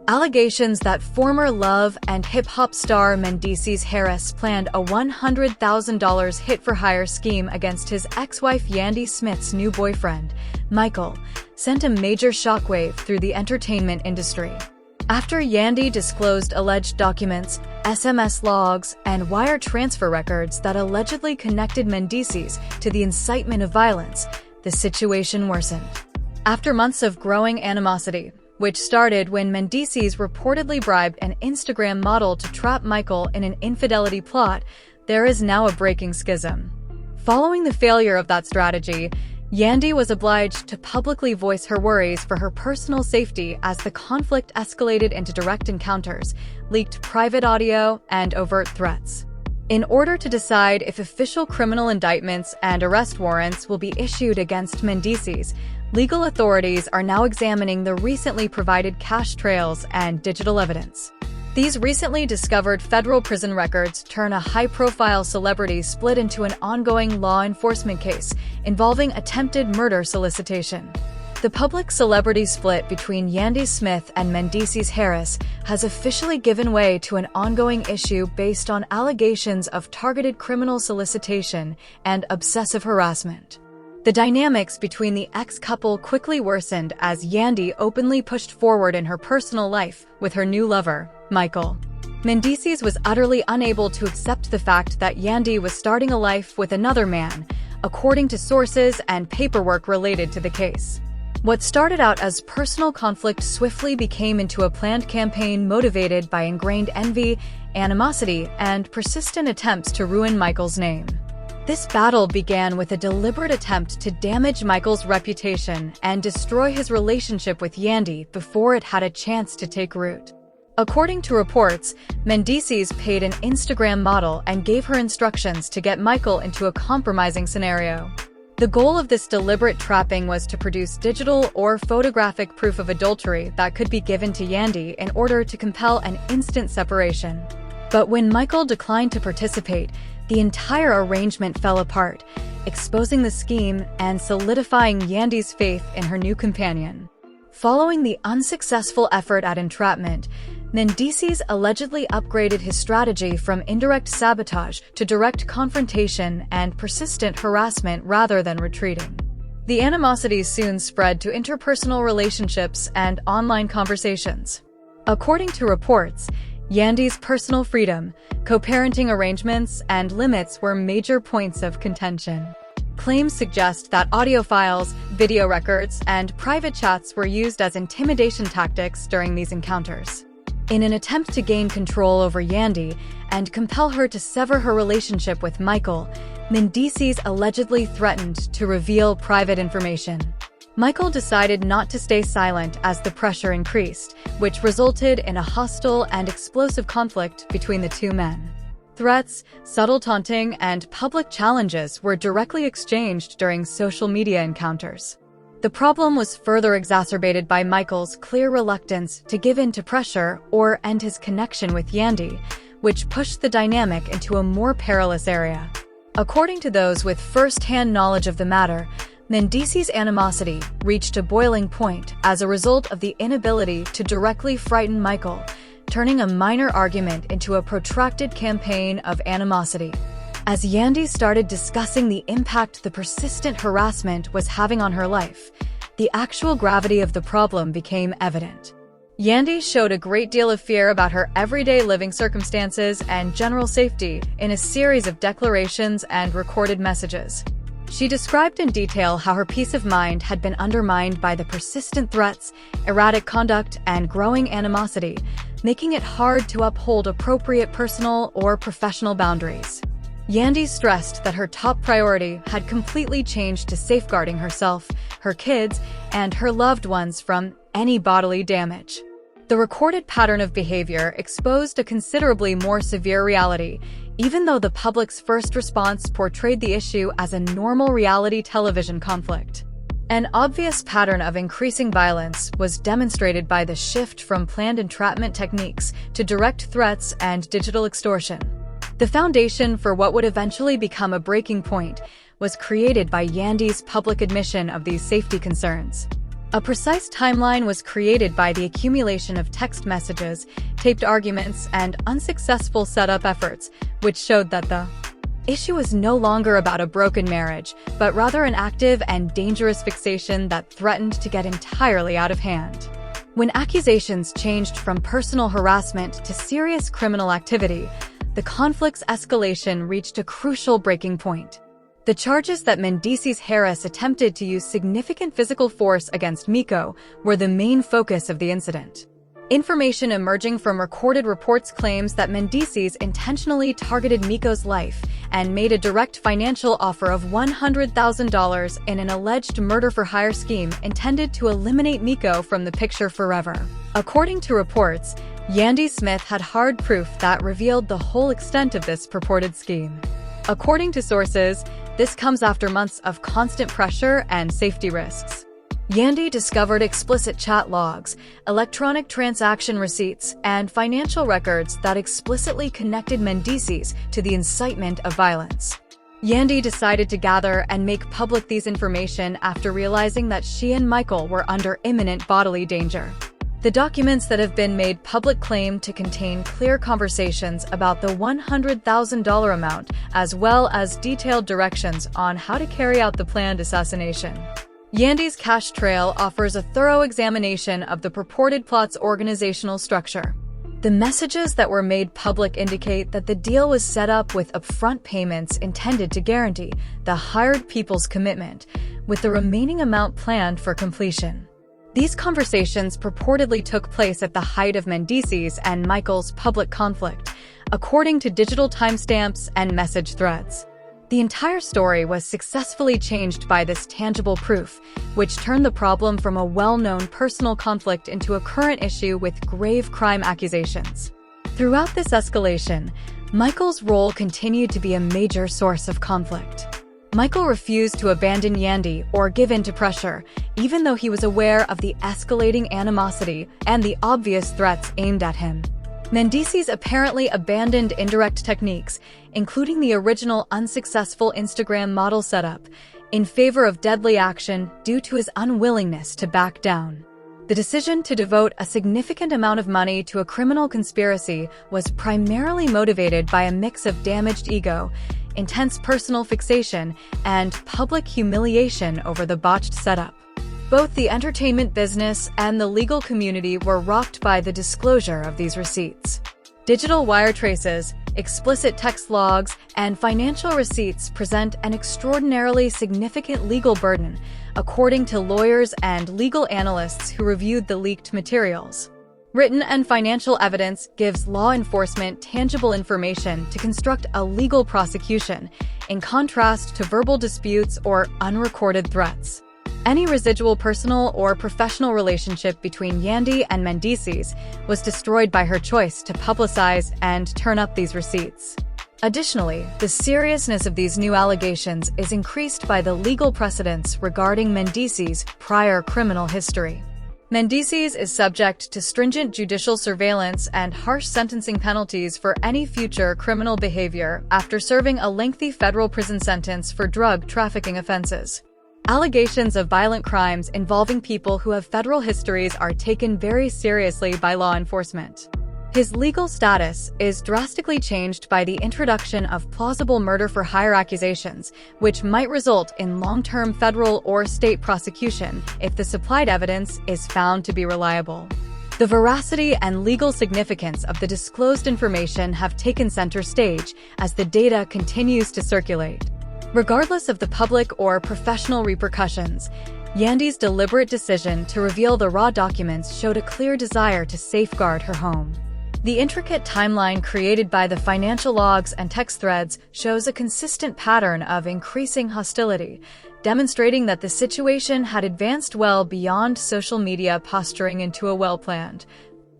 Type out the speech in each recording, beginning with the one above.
Allegations that former Love and hip-hop star Mendeecees Harris planned a $100,000 hit-for-hire scheme against his ex-wife Yandy Smith's new boyfriend, Michael, sent a major shockwave through the entertainment industry. After Yandy disclosed alleged documents, SMS logs, and wire transfer records that allegedly connected Mendeecees to the incitement of violence, the situation worsened. After months of growing animosity, which started when Mendeecees reportedly bribed an Instagram model to trap Michael in an infidelity plot, there is now a breaking schism. Following the failure of that strategy, Yandy was obliged to publicly voice her worries for her personal safety as the conflict escalated into direct encounters, leaked private audio, and overt threats. In order to decide if official criminal indictments and arrest warrants will be issued against Mendeecees, legal authorities are now examining the recently provided cache trails and digital evidence. These recently discovered federal prison records turn a high-profile celebrity split into an ongoing law enforcement case involving attempted murder solicitation. The public celebrity split between Yandy Smith and Mendeecees Harris has officially given way to an ongoing issue based on allegations of targeted criminal solicitation and obsessive harassment. The dynamics between the ex-couple quickly worsened as Yandy openly pushed forward in her personal life with her new lover, Michael. Mendeecees was utterly unable to accept the fact that Yandy was starting a life with another man, according to sources and paperwork related to the case. What started out as personal conflict swiftly became into a planned campaign motivated by ingrained envy, animosity, and persistent attempts to ruin Michael's name. This battle began with a deliberate attempt to damage Michael's reputation and destroy his relationship with Yandy before it had a chance to take root. According to reports, Mendeecees paid an Instagram model and gave her instructions to get Michael into a compromising scenario. The goal of this deliberate trapping was to produce digital or photographic proof of adultery that could be given to Yandy in order to compel an instant separation. But when Michael declined to participate, the entire arrangement fell apart, exposing the scheme and solidifying Yandy's faith in her new companion. Following the unsuccessful effort at entrapment, Mendeecees allegedly upgraded his strategy from indirect sabotage to direct confrontation and persistent harassment rather than retreating. The animosity soon spread to interpersonal relationships and online conversations. According to reports, Yandy's personal freedom, co-parenting arrangements, and limits were major points of contention. Claims suggest that audio files, video records, and private chats were used as intimidation tactics during these encounters. In an attempt to gain control over Yandy and compel her to sever her relationship with Michael, Mendeecees allegedly threatened to reveal private information. Michael decided not to stay silent as the pressure increased, which resulted in a hostile and explosive conflict between the two men. Threats, subtle taunting, and public challenges were directly exchanged during social media encounters. The problem was further exacerbated by Michael's clear reluctance to give in to pressure or end his connection with Yandy, which pushed the dynamic into a more perilous area. According to those with first-hand knowledge of the matter, Mendeecees' animosity reached a boiling point as a result of the inability to directly frighten Michael, turning a minor argument into a protracted campaign of animosity. As Yandy started discussing the impact the persistent harassment was having on her life, the actual gravity of the problem became evident. Yandy showed a great deal of fear about her everyday living circumstances and general safety in a series of declarations and recorded messages. She described in detail how her peace of mind had been undermined by the persistent threats, erratic conduct, and growing animosity, making it hard to uphold appropriate personal or professional boundaries. Yandy stressed that her top priority had completely changed to safeguarding herself, her kids, and her loved ones from any bodily damage. The recorded pattern of behavior exposed a considerably more severe reality, even though the public's first response portrayed the issue as a normal reality television conflict. An obvious pattern of increasing violence was demonstrated by the shift from planned entrapment techniques to direct threats and digital extortion. The foundation for what would eventually become a breaking point was created by Yandy's public admission of these safety concerns. A precise timeline was created by the accumulation of text messages, taped arguments, and unsuccessful setup efforts, which showed that the issue was no longer about a broken marriage, but rather an active and dangerous fixation that threatened to get entirely out of hand. When accusations changed from personal harassment to serious criminal activity, the conflict's escalation reached a crucial breaking point. The charges that Mendeecees Harris attempted to use significant physical force against Miko were the main focus of the incident. Information emerging from recorded reports claims that Mendeecees intentionally targeted Miko's life and made a direct financial offer of $100,000 in an alleged murder-for-hire scheme intended to eliminate Miko from the picture forever. According to reports, Yandy Smith had hard proof that revealed the whole extent of this purported scheme. According to sources, this comes after months of constant pressure and safety risks. Yandy discovered explicit chat logs, electronic transaction receipts, and financial records that explicitly connected Mendeecees to the incitement of violence. Yandy decided to gather and make public these information after realizing that she and Michael were under imminent bodily danger. The documents that have been made public claim to contain clear conversations about the $100,000 amount, as well as detailed directions on how to carry out the planned assassination. Yandy's cash trail offers a thorough examination of the purported plot's organizational structure. The messages that were made public indicate that the deal was set up with upfront payments intended to guarantee the hired people's commitment, with the remaining amount planned for completion. These conversations purportedly took place at the height of Mendeecees and Michael's public conflict, according to digital timestamps and message threads. The entire story was successfully changed by this tangible proof, which turned the problem from a well-known personal conflict into a current issue with grave crime accusations. Throughout this escalation, Michael's role continued to be a major source of conflict. Michael refused to abandon Yandy or give in to pressure, even though he was aware of the escalating animosity and the obvious threats aimed at him. Mendeecees apparently abandoned indirect techniques, including the original unsuccessful Instagram model setup, in favor of deadly action due to his unwillingness to back down. The decision to devote a significant amount of money to a criminal conspiracy was primarily motivated by a mix of damaged ego, intense personal fixation, and public humiliation over the botched setup. Both the entertainment business and the legal community were rocked by the disclosure of these receipts. Digital wire traces, explicit text logs, and financial receipts present an extraordinarily significant legal burden, according to lawyers and legal analysts who reviewed the leaked materials. Written and financial evidence gives law enforcement tangible information to construct a legal prosecution, in contrast to verbal disputes or unrecorded threats. Any residual personal or professional relationship between Yandy and Mendeecees was destroyed by her choice to publicize and turn up these receipts. Additionally, the seriousness of these new allegations is increased by the legal precedents regarding Mendeecees' prior criminal history. Mendeecees is subject to stringent judicial surveillance and harsh sentencing penalties for any future criminal behavior after serving a lengthy federal prison sentence for drug trafficking offenses. Allegations of violent crimes involving people who have federal histories are taken very seriously by law enforcement. His legal status is drastically changed by the introduction of plausible murder-for-hire accusations, which might result in long-term federal or state prosecution if the supplied evidence is found to be reliable. The veracity and legal significance of the disclosed information have taken center stage as the data continues to circulate. Regardless of the public or professional repercussions, Yandy's deliberate decision to reveal the raw documents showed a clear desire to safeguard her home. The intricate timeline created by the financial logs and text threads shows a consistent pattern of increasing hostility, demonstrating that the situation had advanced well beyond social media posturing into a well-planned,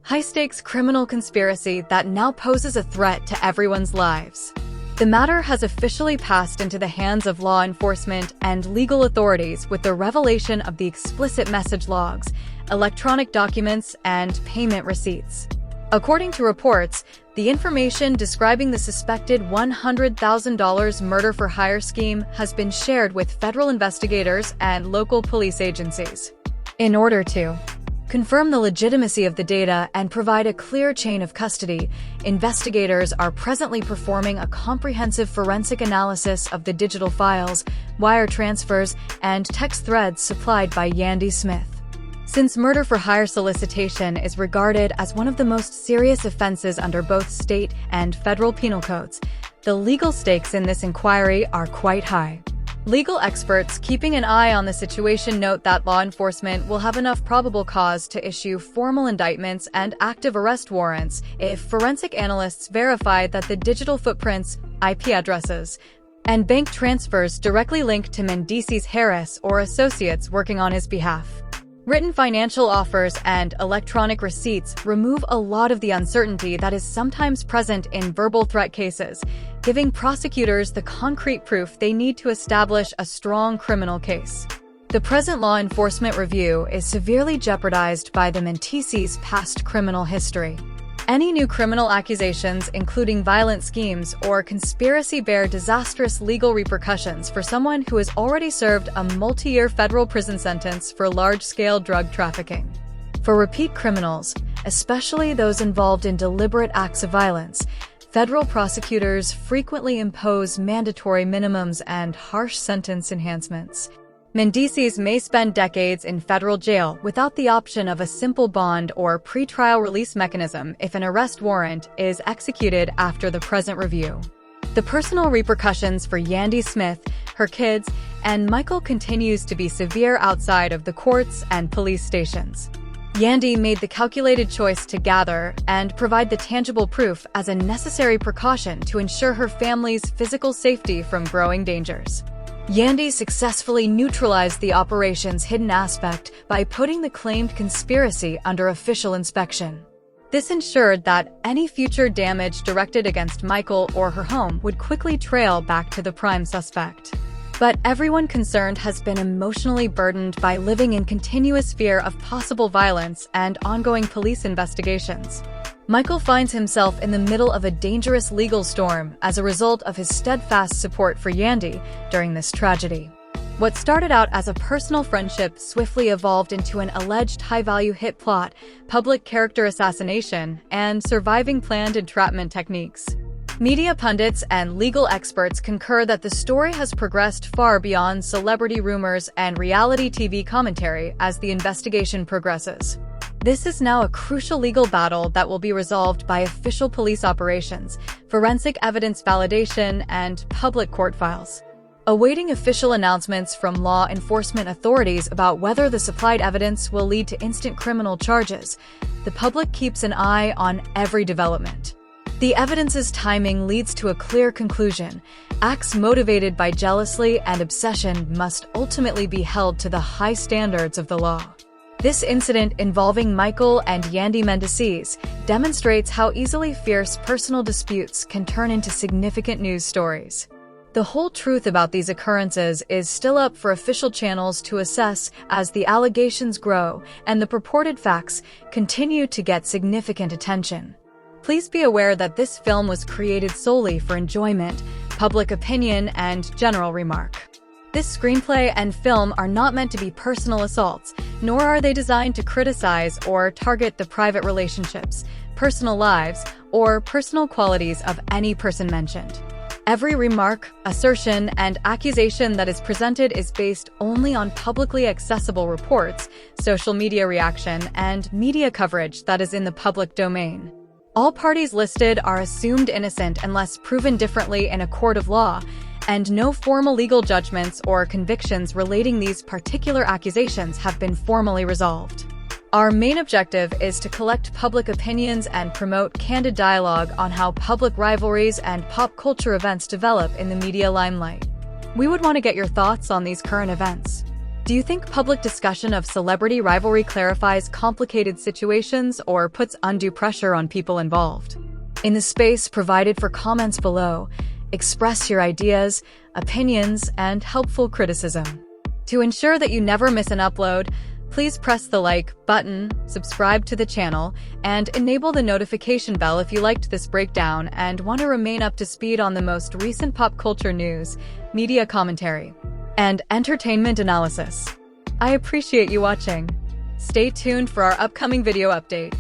high-stakes criminal conspiracy that now poses a threat to everyone's lives. The matter has officially passed into the hands of law enforcement and legal authorities with the revelation of the explicit message logs, electronic documents, and payment receipts. According to reports, the information describing the suspected $100,000 murder-for-hire scheme has been shared with federal investigators and local police agencies. In order to confirm the legitimacy of the data and provide a clear chain of custody, investigators are presently performing a comprehensive forensic analysis of the digital files, wire transfers, and text threads supplied by Yandy Smith. Since murder-for-hire solicitation is regarded as one of the most serious offenses under both state and federal penal codes, the legal stakes in this inquiry are quite high. Legal experts keeping an eye on the situation note that law enforcement will have enough probable cause to issue formal indictments and active arrest warrants if forensic analysts verify that the digital footprints, IP addresses, and bank transfers directly link to Mendeecees Harris or associates working on his behalf. Written financial offers and electronic receipts remove a lot of the uncertainty that is sometimes present in verbal threat cases, giving prosecutors the concrete proof they need to establish a strong criminal case. The present law enforcement review is severely jeopardized by the Mendeecees' past criminal history. Any new criminal accusations, including violent schemes or conspiracy, bear disastrous legal repercussions for someone who has already served a multi-year federal prison sentence for large-scale drug trafficking. For repeat criminals, especially those involved in deliberate acts of violence, federal prosecutors frequently impose mandatory minimums and harsh sentence enhancements. Mendeecees may spend decades in federal jail without the option of a simple bond or pretrial release mechanism if an arrest warrant is executed after the present review. The personal repercussions for Yandy Smith, her kids, and Michael continues to be severe outside of the courts and police stations. Yandy made the calculated choice to gather and provide the tangible proof as a necessary precaution to ensure her family's physical safety from growing dangers. Yandy successfully neutralized the operation's hidden aspect by putting the claimed conspiracy under official inspection. This ensured that any future damage directed against Michael or her home would quickly trail back to the prime suspect. But everyone concerned has been emotionally burdened by living in continuous fear of possible violence and ongoing police investigations. Michael finds himself in the middle of a dangerous legal storm as a result of his steadfast support for Yandy during this tragedy. What started out as a personal friendship swiftly evolved into an alleged high-value hit plot, public character assassination, and surviving planned entrapment techniques. Media pundits and legal experts concur that the story has progressed far beyond celebrity rumors and reality TV commentary as the investigation progresses. This is now a crucial legal battle that will be resolved by official police operations, forensic evidence validation, and public court files. Awaiting official announcements from law enforcement authorities about whether the supplied evidence will lead to instant criminal charges, the public keeps an eye on every development. The evidence's timing leads to a clear conclusion. Acts motivated by jealousy and obsession must ultimately be held to the high standards of the law. This incident involving Michael and Yandy Mendeecees demonstrates how easily fierce personal disputes can turn into significant news stories. The whole truth about these occurrences is still up for official channels to assess as the allegations grow and the purported facts continue to get significant attention. Please be aware that this film was created solely for enjoyment, public opinion, and general remark. This screenplay and film are not meant to be personal assaults, nor are they designed to criticize or target the private relationships, personal lives, or personal qualities of any person mentioned. Every remark, assertion, and accusation that is presented is based only on publicly accessible reports, social media reaction, and media coverage that is in the public domain. All parties listed are assumed innocent unless proven differently in a court of law, and no formal legal judgments or convictions relating these particular accusations have been formally resolved. Our main objective is to collect public opinions and promote candid dialogue on how public rivalries and pop culture events develop in the media limelight. We would want to get your thoughts on these current events. Do you think public discussion of celebrity rivalry clarifies complicated situations or puts undue pressure on people involved? In the space provided for comments below, express your ideas, opinions, and helpful criticism. To ensure that you never miss an upload, please press the like button, subscribe to the channel, and enable the notification bell if you liked this breakdown and want to remain up to speed on the most recent pop culture news, media commentary, and entertainment analysis. I appreciate you watching. Stay tuned for our upcoming video update.